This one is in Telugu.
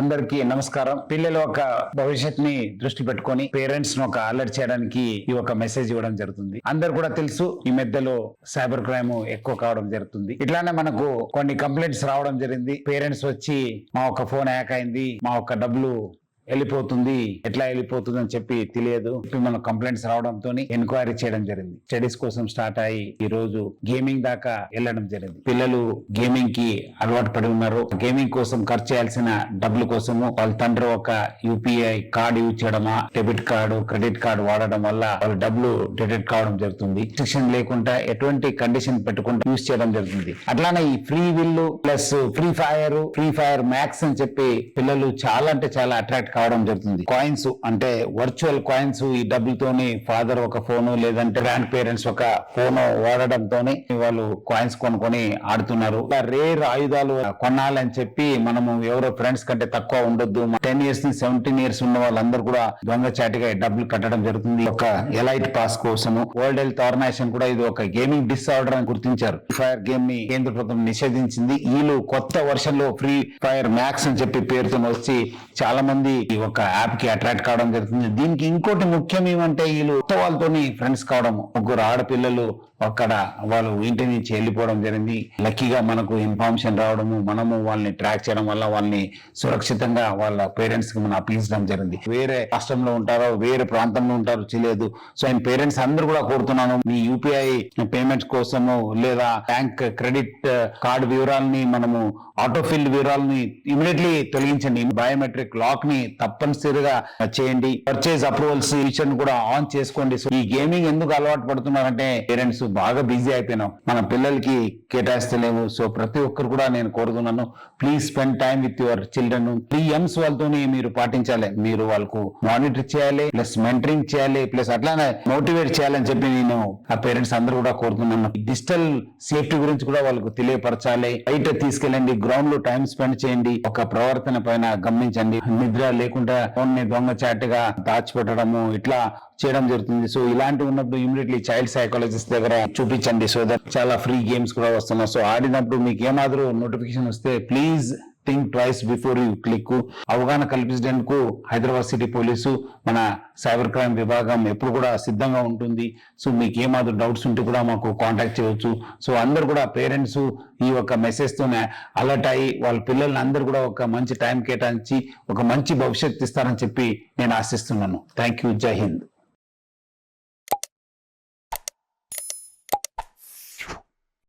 అందరికీ నమస్కారం. పిల్లల ఒక భవిష్యత్తుని దృష్టి పెట్టుకొని పేరెంట్స్ ను ఒక అలర్ట్ చేయడానికి ఈ ఒక మెసేజ్ ఇవ్వడం జరుగుతుంది. అందరు కూడా తెలుసు, ఈ మధ్యలో సైబర్ క్రైమ్ ఎక్కువ కావడం జరుగుతుంది. ఇట్లానే మనకు కొన్ని కంప్లైంట్స్ రావడం జరిగింది. పేరెంట్స్ వచ్చి మా ఒక ఫోన్ హ్యాక్ అయింది, మా ఒక డబ్బులు వెళ్ళిపోతుంది, ఎట్లా వెళ్ళిపోతుంది అని చెప్పి తెలియదు. మనం కంప్లైంట్స్ రావడంతో ఎంక్వైరీ చేయడం జరిగింది. స్టడీస్ కోసం స్టార్ట్ అయ్యి ఈ రోజు గేమింగ్ దాకా వెళ్ళడం జరిగింది. పిల్లలు గేమింగ్ కి అలవాటు పడి ఉన్నారు. గేమింగ్ కోసం ఖర్చు చేయాల్సిన డబ్బుల కోసము వాళ్ళ తండ్రి ఒక యూపీఐ కార్డు యూజ్ చేయడమా, డెబిట్ కార్డు, క్రెడిట్ కార్డు వాడడం వల్ల వాళ్ళ డబ్బులు డిడక్ట్ కావడం జరుగుతుంది. రిస్ట్రిక్షన్ లేకుండా ఎటువంటి కండిషన్ పెట్టుకుంటూ యూజ్ చేయడం జరుగుతుంది. అట్లానే ఈ free will plus free fire max అని చెప్పి పిల్లలు చాలా అంటే చాలా అట్రాక్ట్ కావడం జరుగుతుంది. కాయిన్స్ అంటే వర్చువల్ కాయిన్స్, ఈ డబ్బులతోని ఫాదర్ ఒక ఫోను లేదంటే గ్రాండ్ పేరెంట్స్ ఒక ఫోను వాడడంతోనే వాళ్ళు కాయిన్స్ కొనుక్కొని ఆడుతున్నారు. రేర్ ఆయుధాలు కొనాలని చెప్పి మనము ఎవరో ఫ్రెండ్స్ కంటే తక్కువ ఉండొద్దు, 10 years నుంచి 17 years ఉన్న వాళ్ళందరూ కూడా దొంగచాటిగా డబ్బులు కట్టడం జరుగుతుంది. ఒక ఎలైట్ పాస్ కోసము వరల్డ్ హెల్త్ ఆర్గనైజేషన్ కూడా ఇది ఒక గేమింగ్ డిసార్డర్ అని గుర్తించారు. ఫ్రీ ఫైర్ గేమ్ ని కేంద్ర ప్రభుత్వం నిషేధించింది. వీళ్ళు కొత్త వర్షన్ లో ఫ్రీ ఫైర్ మ్యాక్స్ అని చెప్పి పేరుతో వచ్చి చాలా మంది ఈ ఒక యాప్ కి అట్రాక్ట్ కావడం జరుగుతుంది. దీనికి ఇంకోటి ముఖ్యం ఏమంటే వీళ్ళు కొత్త వాళ్ళతోని ఫ్రెండ్స్ కావడం. ముగ్గురు ఆడపిల్లలు అక్కడ వాళ్ళు ఇంటి నుంచి వెళ్ళిపోవడం జరిగింది. లక్కీగా మనకు ఇన్ఫర్మేషన్ రావడము, మనము వాళ్ళని ట్రాక్ చేయడం వల్ల వాళ్ళని సురక్షితంగా వాళ్ళ పేరెంట్స్ కి మనం అప్పగించడం జరిగింది. వేరే రాష్ట్రంలో ఉంటారో వేరే ప్రాంతంలో ఉంటారో తెలియదు. సో ఆయన పేరెంట్స్ అందరూ కూడా కోరుతున్నాను, మీ యూపీఐ పేమెంట్స్ కోసము లేదా బ్యాంక్ క్రెడిట్ కార్డు వివరాలని మనము ఆటోఫిల్ వివరాలని ఇమీడియట్లీ తొలగించండి. బయోమెట్రిక్ లాక్ ని తప్పనిసరిగా చేయండి. పర్చేజ్ అప్రూవల్స్ విషయాన్ని కూడా ఆన్ చేసుకోండి. సో ఈ గేమింగ్ ఎందుకు అలవాటు పడుతున్నారంటే పేరెంట్స్ బాగా బిజీ అయిపోయినాం, మన పిల్లలకి కేటాయిస్తలేము. సో ప్రతి ఒక్కరు కూడా నేను కోరుతున్నాను, please spend time with your children. 3 M's వాళ్ళతోని మీరు పాటించాలి. మీరు వాళ్ళకు మానిటర్ చేయాలి, ప్లస్ మెంటరింగ్ చేయాలి, ప్లస్ అట్లానే మోటివేట్ చేయాలని చెప్పి నేను ఆ పేరెంట్స్ అందరూ కూడా కోరుతున్నాను. డిజిటల్ సేఫ్టీ గురించి కూడా వాళ్ళకు తెలియపరచాలి. బయట తీసుకెళ్ళండి, గ్రౌండ్ లో టైం స్పెండ్ చేయండి. ఒక ప్రవర్తన పైన గమనించండి. నిద్ర లేకుండా ఫోన్ ని దొంగచాటుగా దాచిపెట్టడము ఇట్లా చేయడం జరుగుతుంది. సో ఇలాంటి ఉన్నప్పుడు ఇమీడియట్లీ చైల్డ్ సైకాలజిస్ట్ దగ్గర చూపించండి. సో దట్ చాలా ఫ్రీ గేమ్స్ కూడా వస్తున్నాయి. సో ఆడినప్పుడు మీకు ఏమాత్రం నోటిఫికేషన్ వస్తే please think twice before you click. అవగాహన కల్పించడానికి హైదరాబాద్ సిటీ పోలీసు మన సైబర్ క్రైమ్ విభాగం ఎప్పుడు కూడా సిద్ధంగా ఉంటుంది. సో మీకు ఏమాత్రం డౌట్స్ ఉంటే కూడా మాకు కాంటాక్ట్ చేయవచ్చు. సో అందరు కూడా పేరెంట్స్ ఈ ఒక మెసేజ్ తోనే అలర్ట్ అయ్యి వాళ్ళ పిల్లల్ని అందరూ కూడా ఒక మంచి టైం కేటాయించి ఒక మంచి భవిష్యత్తు ఇస్తారని చెప్పి నేను ఆశిస్తున్నాను. Thank you. జై హింద్.